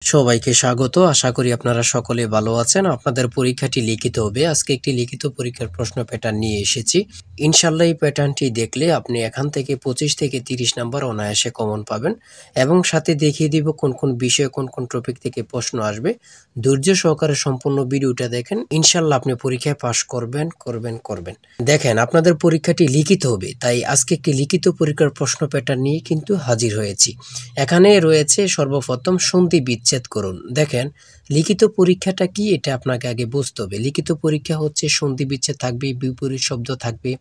সবাইকে স্বাগত। আশা করি আপনারা সকলে ভালো আছেন। আপনাদের পরীক্ষাটি লিখিত হবে। আজকে একটি লিখিত পরীক্ষার প্রশ্ন প্যাটার্ন নিয়ে এসেছি। ইনশাআল্লাহ এই প্যাটার্নটি দেখলে আপনি এখান থেকে 25 থেকে 30 নাম্বার অনায়াসে কমন পাবেন এবং সাথে দেখিয়ে দিব কোন কোন বিষয়ে কোন কোন টপিক থেকে প্রশ্ন আসবে। ধৈর্য সহকারে সম্পূর্ণ ভিডিওটা দেখেন। ইনশাআল্লাহ আপনি পরীক্ষায় পাস করবেন। দেখেন, আপনাদের পরীক্ষাটি লিখিত হবে, তাই আজকে একটি লিখিত পরীক্ষার প্রশ্ন প্যাটার্ন নিয়ে কিন্তু হাজির হয়েছি। এখানে রয়েছে সর্বপ্রথম সন্ধি বিচ্ছেদ করুন। দেখেন, লিখিত পরীক্ষাটা কি এটা আপনাকে আগে বুঝতে হবে। লিখিত পরীক্ষা হচ্ছে সন্ধি বিচ্ছেদ থাকবে, বিপরীত শব্দ থাকবে,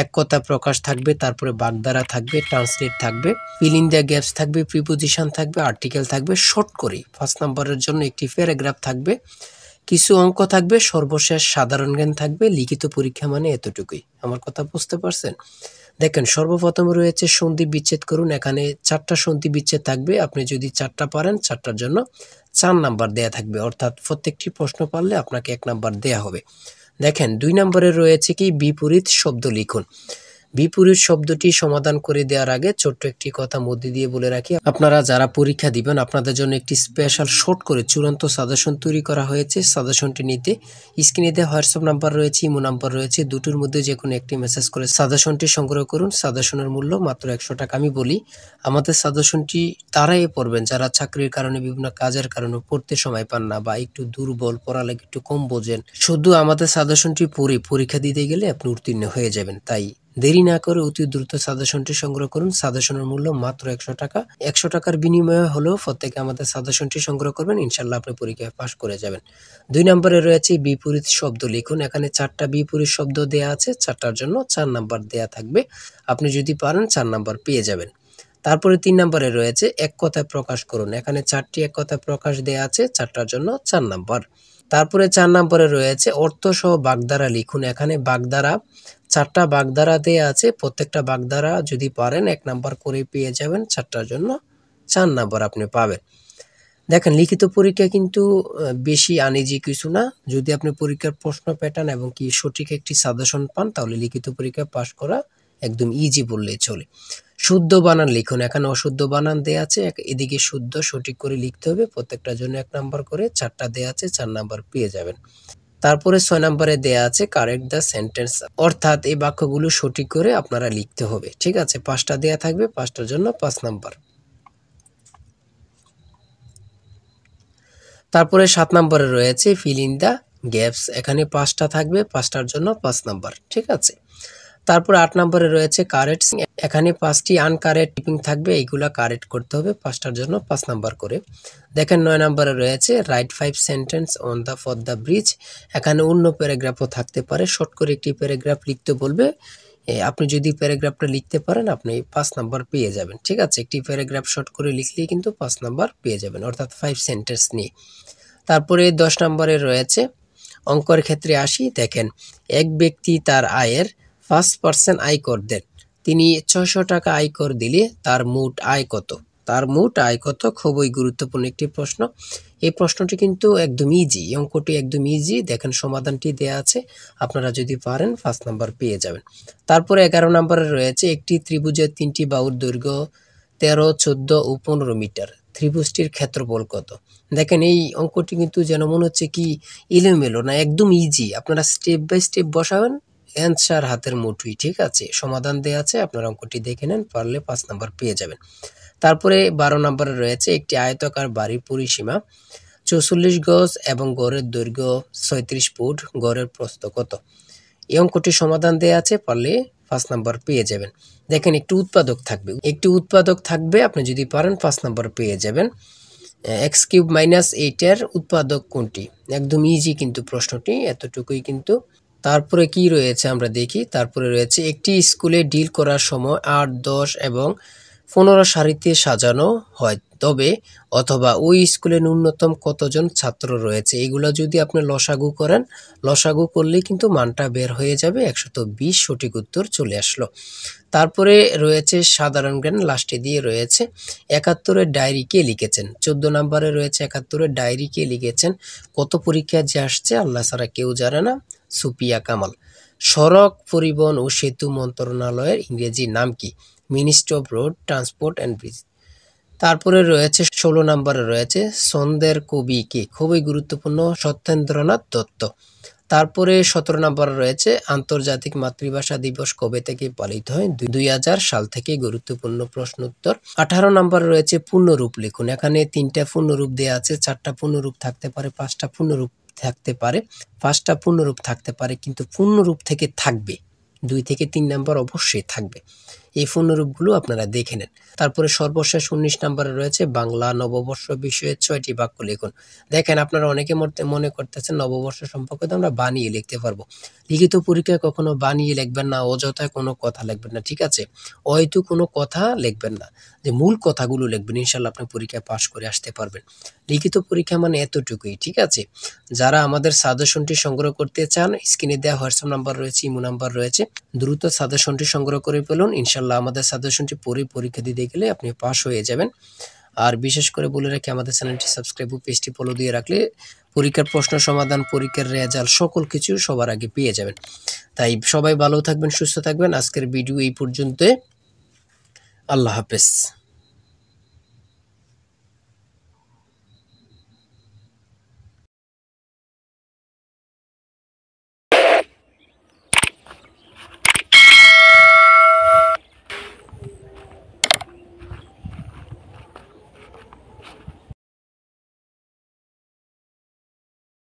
এক কথা প্রকাশ থাকবে, তারপরে বাগধারা থাকবে, ট্রান্সলেট থাকবে, ফিল ইন দ্য গ্যাপস থাকবে, প্রিপোজিশন থাকবে, আর্টিকেল থাকবে। শর্ট করে 5 নম্বরের জন্য একটি প্যারাগ্রাফ থাকবে, কিছু অঙ্ক থাকবে, সর্বশেষ সাধারণ জ্ঞান থাকবে। লিখিত পরীক্ষা মানে এতটুকুই। আমার কথা বুঝতে পারছেন? দেখেন, সর্বপ্রথম রয়েছে সন্ধি বিচ্ছেদ করুন। এখানে 4টা সন্ধি বিচ্ছেদ থাকবে। আপনি যদি 4টা পারেন, 4টার জন্য 4 নাম্বার দেয়া থাকবে, অর্থাৎ প্রত্যেকটি প্রশ্ন পারলে আপনাকে 1 নাম্বার দেয়া হবে। দেখেন, 2 নম্বরে রয়েছে কি বিপরীত শব্দ লিখুন। বিপরীত শব্দটি সমাধান করে দেওয়ার আগে ছোট্ট একটি কথা মধ্যে দিয়ে বলে রাখি, আপনারা যারা পরীক্ষা দিবেন আপনাদের জন্য একটি স্পেশাল শর্ট করে চূড়ান্ত সাজেশন তৈরি করা হয়েছে। সাজেশনটি নিতে স্ক্রিনে দেওয়া হোয়াটসঅ্যাপ নাম্বার রয়েছে, ইমো নাম্বার রয়েছে, দুটোর মধ্যে যে কোনো একটি মেসেজ করে সাজেশনটি সংগ্রহ করুন। সাজেশনের মূল্য মাত্র 100 টাকা। আমি বলি, আমাদের সাজেশনটি তারাই পড়বেন যারা চাকরির কারণে, বিভিন্ন কাজের কারণে পড়তে সময় পান না বা একটু দুর্বল, পড়ালেখা একটু কম বোঝেন। শুধু আমাদের সাজেশনটি পড়ে পরীক্ষা দিতে গেলে আপনি উত্তীর্ণ হয়ে যাবেন। তাই দেরি না করে অতি দ্রুত সাজেশনটি সংগ্রহ করুন। সাজেশনের মূল্য মাত্র 100 টাকা। 100 টাকার বিনিময়ে হলেও প্রত্যেকে আমাদের সাজেশনটি সংগ্রহ করবেন। ইনশাআল্লাহ আপনি পরীক্ষায় পাস করে যাবেন। 2 নম্বরে রয়েছে বিপরীত শব্দ লিখুন। এখানে 4টা বিপরীত শব্দ দেয়া আছে, 4টার জন্য 4 নাম্বার দেয়া থাকবে। আপনি যদি পারেন 4 নাম্বার পেয়ে যাবেন। তারপরে 3 নম্বরে রয়েছে এক কথায় প্রকাশ করুন। এখানে 4টি এক কথায় প্রকাশ দেয়া আছে, 4টার জন্য 4 নাম্বার। তারপরে 4 নম্বরে রয়েছে অর্থ সহ বাগধারা লিখুন। এখানে বাগধারা 4টা বাগধারা দেয়া আছে, প্রত্যেকটা বাগধারা যদি পারেন 1 নাম্বার করে পেয়ে যাবেন। 4টার জন্য 4 নাম্বার আপনি পাবেন। দেখেন, লিখিত পরীক্ষা কিন্তু বেশি আনইজি কিছু না। যদি আপনি পরীক্ষার প্রশ্ন প্যাটার্ন এবং কি সঠিক একটি সাজেশন পান, তাহলে লিখিত পরীক্ষায় পাস করা একদম ইজি বললেই চলে। শুদ্ধ বানান লিখুন। এখানে অশুদ্ধ বানান দেয়া আছে, এদিকে শুদ্ধ সঠিক করে লিখতে হবে। প্রত্যেকটার জন্য 1 নাম্বার করে, 4টা দেয়া আছে, 4 নাম্বার পেয়ে যাবেন। তারপরে 6 নম্বরে দেয়া আছে কারেক্ট দ্য সেন্টেন্স, অর্থাৎ এই বাক্যগুলো সঠিক করে আপনারা লিখতে হবে। ঠিক আছে, 5টা দেয়া থাকবে, 5টার জন্য 5 নাম্বার। তারপরে 7 নম্বরে রয়েছে ফিল ইন দ্য গ্যাপস। এখানে 5টা থাকবে, 5টার জন্য 5 নাম্বার। ঠিক আছে। তারপরে 8 নম্বরে রয়েছে কারেক্ট। এখানে 5টি আনকারেক্ট টিপিং থাকবে, এইগুলা কারেক্ট করতে হবে, 5টার জন্য 5 নাম্বার করে। দেখেন, 9 নম্বরে রয়েছে right 5 sentence on the for the bridge. এখানে অন্য প্যারাগ্রাফও থাকতে পারে, শর্ট করে একটি প্যারাগ্রাফ লিখতে বলবে। আপনি যদি প্যারাগ্রাফটা লিখতে পারেন আপনি 5 নাম্বার পেয়ে যাবেন। ঠিক আছে, একটি প্যারাগ্রাফ শর্ট করে লিখলেই কিন্তু 5 নাম্বার পেয়ে যাবেন, অর্থাৎ 5 সেন্টেন্স নিয়ে। তারপরে 10 নম্বরে রয়েছে অঙ্কের ক্ষেত্রে আসি। দেখেন, এক ব্যক্তি তার আয়ের 5% আয়কর দেন। তিনি 600 টাকা আয়কর দিলে তার মোট আয় কত? তার মোট আয় কত? খুবই গুরুত্বপূর্ণ একটি প্রশ্ন। এই প্রশ্নটি কিন্তু একদম ইজি, অঙ্কটি একদম ইজি। দেখেন, সমাধানটি দেয়া আছে, আপনারা যদি পারেন 5 নাম্বার পেয়ে যাবেন। তারপরে 11 নম্বরে রয়েছে একটি ত্রিভুজের 3টি বাহুর দৈর্ঘ্য 13, 14 ও 15 মিটার। ত্রিভুজটির ক্ষেত্রফল কত? দেখেন, এই অঙ্কটি কিন্তু যেন মনে হচ্ছে কি এলোমেলো না, একদম ইজি। আপনারা স্টেপ বাই স্টেপ বসাবেন, অ্যান্সার হাতের মুঠোয়। ঠিক আছে, সমাধান দেয়া আছে, আপনারা অঙ্কটি দেখে নেন, পারলে 5 নাম্বার পেয়ে যাবেন। তারপরে 12 নম্বরে রয়েছে একটি আয়তাকার বাড়ির পরিসীমা 44 গজ এবং গড়ের দৈর্ঘ্য 36 ফুট, গড়ের প্রস্থ কত? এই অঙ্কটি সমাধান দেয়া আছে, পারলে 5 নাম্বার পেয়ে যাবেন। দেখেন, একটি উৎপাদক থাকবে, আপনি যদি পারেন 5 নাম্বার পেয়ে যাবেন। x³ - 8 এর উৎপাদক কোনটি? একদম ইজি কিন্তু প্রশ্নটি, এতটুকুই কিন্তু। তারপরে কি রয়েছে আমরা দেখি। তারপরে রয়েছে একটি স্কুলে ডিল করার সময় 8, 10 এবং 15 সারিতে সাজানো হয়, তবে অথবা ওই স্কুলে ন্যূনতম কতজন ছাত্র রয়েছে? এগুলো যদি আপনি লসাগু করেন, লসাগু করলেই কিন্তু মানটা বের হয়ে যাবে, 120 সঠিক উত্তর চলে আসলো। তারপরে রয়েছে সাধারণ জ্ঞান, লাস্টে দিয়ে রয়েছে 71-এর ডায়েরি কে লিখেছেন। 14 নম্বরে রয়েছে 71-এর ডায়েরি কে লিখেছেন। কত পরীক্ষা যে আসছে আল্লাহ ছাড়া কেউ জানে না। সুপিয়া কামাল। সড়ক পরিবহন ও সেতু মন্ত্রণালয়ের ইংরেজি নাম কি? Ministry of road transport and bridge. তারপরে রয়েছে 16 নম্বরে রয়েছে ছন্দের কবি কে, খুবই গুরুত্বপূর্ণ, সত্যেন্দ্রনাথ দত্ত। তারপরে 17 নম্বরে রয়েছে আন্তর্জাতিক মাতৃভাষা দিবস কবে থেকে পালিত হয়, 2000 সাল থেকে, গুরুত্বপূর্ণ প্রশ্ন উত্তর। 18 নম্বরে রয়েছে পূর্ণরূপ লিখুন, এখানে 3টা পূর্ণরূপ দেওয়া আছে, 4টা পূর্ণরূপ থাকতে পারে, 5টা পূর্ণরূপ থাকতে পারে, 5টা পূর্ণরূপ থাকতে পারে, কিন্তু পূর্ণরূপ থেকে থাকবে 2 থেকে 3 নম্বর অবশ্যই থাকবে। এই পূর্ণরূপগুলো আপনারা দেখে নেন। তারপরে সর্বশেষ 19 নম্বরে রয়েছে বাংলা নববর্ষ বিষয়ে 6টি বাক্য লিখুন। দেখেন আপনারা অনেকে মনে করতেছেন নববর্ষ সম্পর্কে তো আমরা বানিয়ে লিখতে পারবো। লিখিত পরীক্ষায় কখনো বানিয়ে লিখবেন না, অযথায় কোনো কথা লিখবেন না, ঠিক আছে? হয়তো কোনো কথা লিখবেন না, যে মূল কথাগুলো লিখবেন, ইনশাআল্লাহ আপনি পরীক্ষায় পাস করে আসতে পারবেন। লিখিত পরীক্ষা মানে এতটুকুই, ঠিক আছে? যারা আমাদের সাজেশনটি সংগ্রহ করতে চান, স্ক্রিনে দেওয়া হোয়াটসঅ্যাপ নাম্বার রয়েছে, ইমো নাম্বার রয়েছে, দ্রুত সাজেশনটি সংগ্রহ করে ফেলুন। ইনশাআল্লাহ আমাদের সাজেশনটি পড়ে পরীক্ষা দিতে গেলে আপনি পাস হয়ে যাবেন। আর বিশেষ করে বলে রাখি, আমাদের চ্যানেলটি সাবস্ক্রাইব ও পেজটি ফলো দিয়ে রাখলে পরীক্ষার প্রশ্ন সমাধান, পরীক্ষার রেজাল্ট সকল কিছু সবার আগে পেয়ে যাবেন। তাই সবাই ভালো থাকবেন, সুস্থ থাকবেন। আজকের ভিডিও এই পর্যন্ত। আল্লাহ হাফেজ।